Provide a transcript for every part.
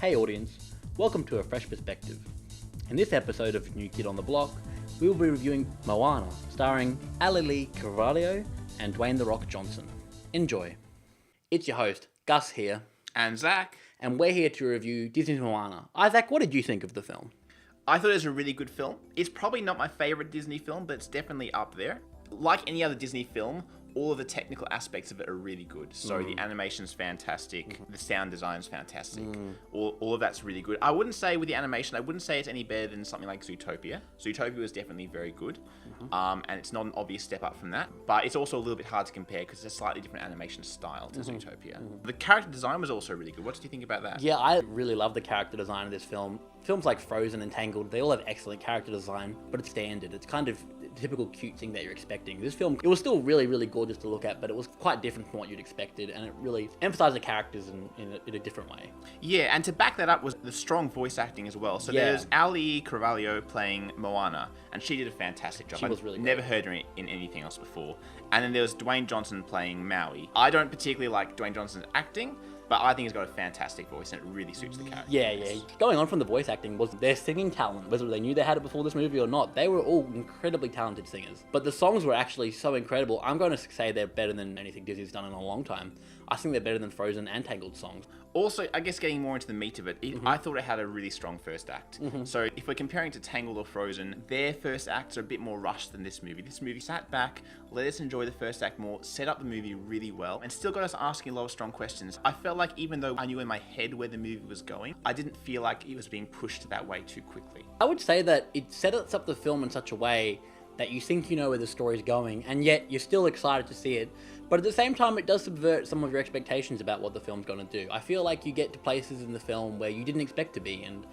Hey audience, welcome to A Fresh Perspective. In this episode of New Kid on the Block, we will be reviewing Moana, starring Auli'i Cravalho and Dwayne "The Rock" Johnson. Enjoy. It's your host, Gus here. And Zach. And we're here to review Disney's Moana. Isaac, what did you think of the film? I thought it was a really good film. It's probably not my favourite Disney film, but it's definitely up there. Like any other Disney film, all of the technical aspects of it are really good. So the animation's fantastic, the sound design's fantastic, all of that's really good. I wouldn't say with the animation, I wouldn't say it's any better than something like Zootopia. Zootopia was definitely very good, and it's not an obvious step up from that, but it's also a little bit hard to compare because it's a slightly different animation style to Zootopia. The character design was also really good. What did you think about that? Yeah, I really love the character design of this film. Films like Frozen and Tangled, they all have excellent character design, but it's standard. It's kind of the typical cute thing that you're expecting. This film, it was still really, really gorgeous to look at, but it was quite different from what you'd expected, and it really emphasized the characters in a different way. Yeah, and to back that up was the strong voice acting as well. So there's Auli'i Cravalho playing Moana, and she did a fantastic job. She was really never heard her in anything else before. And then there was Dwayne Johnson playing Maui. I don't particularly like Dwayne Johnson's acting, but I think he's got a fantastic voice and it really suits the character. Yeah. Going on from the voice acting was their singing talent, whether they knew they had it before this movie or not. They were all incredibly talented singers. But the songs were actually so incredible. I'm going to say they're better than anything Disney's done in a long time. I think they're better than Frozen and Tangled songs. Also, I guess getting more into the meat of it, I thought it had a really strong first act. So if we're comparing to Tangled or Frozen, their first acts are a bit more rushed than this movie. This movie sat back, let us enjoy the first act more, set up the movie really well, and still got us asking a lot of strong questions. I felt like even though I knew in my head where the movie was going, I didn't feel like it was being pushed that way too quickly. I would say that it sets up the film in such a way that you think you know where the story's going, and yet you're still excited to see it. But at the same time, it does subvert some of your expectations about what the film's going to do. I feel like you get to places in the film where you didn't expect to be, and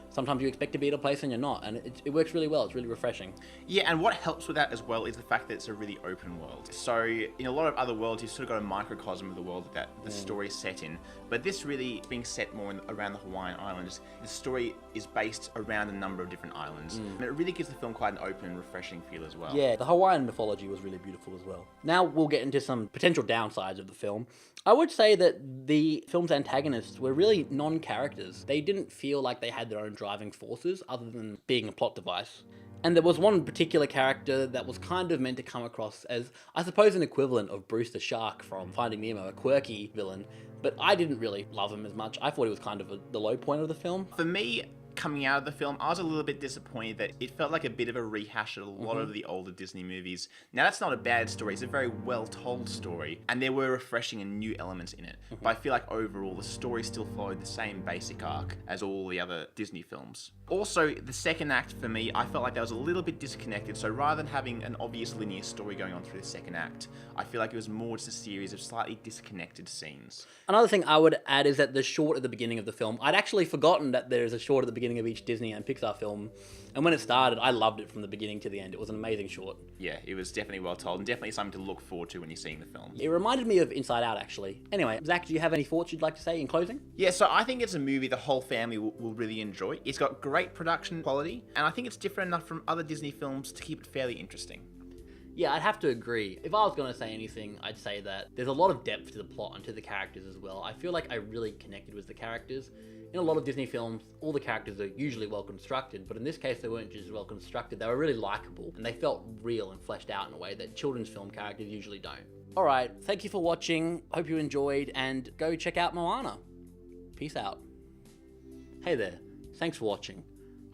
sometimes you expect to be at a place and you're not, and it works really well. It's really refreshing. Yeah, and what helps with that as well is the fact that it's a really open world. So in a lot of other worlds, you've sort of got a microcosm of the world that the story is set in. But this really being set more around the Hawaiian Islands, the story is based around a number of different islands. And it really gives the film quite an open and refreshing feel as well. Yeah, the Hawaiian mythology was really beautiful as well. Now we'll get into some potential downsides of the film. I would say that the film's antagonists were really non-characters. They didn't feel like they had their own driving forces other than being a plot device. And there was one particular character that was kind of meant to come across as, I suppose, an equivalent of Bruce the Shark from Finding Nemo, a quirky villain, but I didn't really love him as much. I thought he was kind of the low point of the film. For me, coming out of the film, I was a little bit disappointed that it felt like a bit of a rehash of a lot of the older Disney movies. Now, that's not a bad story. It's a very well-told story, and there were refreshing and new elements in it. But I feel like overall, the story still followed the same basic arc as all the other Disney films. Also, the second act, for me, I felt like that was a little bit disconnected. So rather than having an obvious linear story going on through the second act, I feel like it was more just a series of slightly disconnected scenes. Another thing I would add is that the short at the beginning of the film, I'd actually forgotten that there's a short at the beginning of each Disney and Pixar film, and when it started, I loved it from the beginning to the end. It was an amazing short. Yeah, it was definitely well told, and definitely something to look forward to when you're seeing the film. It reminded me of Inside Out, actually. Anyway, Zach, do you have any thoughts you'd like to say in closing? Yeah, so I think it's a movie the whole family will really enjoy. It's got great production quality, and I think it's different enough from other Disney films to keep it fairly interesting. Yeah, I'd have to agree. If I was going to say anything, I'd say that there's a lot of depth to the plot and to the characters as well. I feel like I really connected with the characters. In a lot of Disney films, all the characters are usually well constructed, but in this case, they weren't just well constructed. They were really likable, and they felt real and fleshed out in a way that children's film characters usually don't. Alright, thank you for watching. Hope you enjoyed, and go check out Moana. Peace out. Hey there, thanks for watching.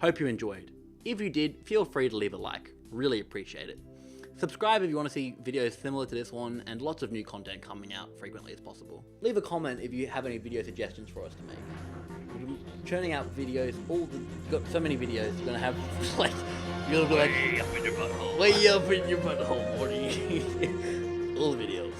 Hope you enjoyed. If you did, feel free to leave a like. Really appreciate it. Subscribe if you want to see videos similar to this one, and lots of new content coming out frequently as possible. Leave a comment if you have any video suggestions for us to make. We've been churning out videos, got so many videos, we're gonna have like, you'll be like, way up in your butthole, Morty. All the videos.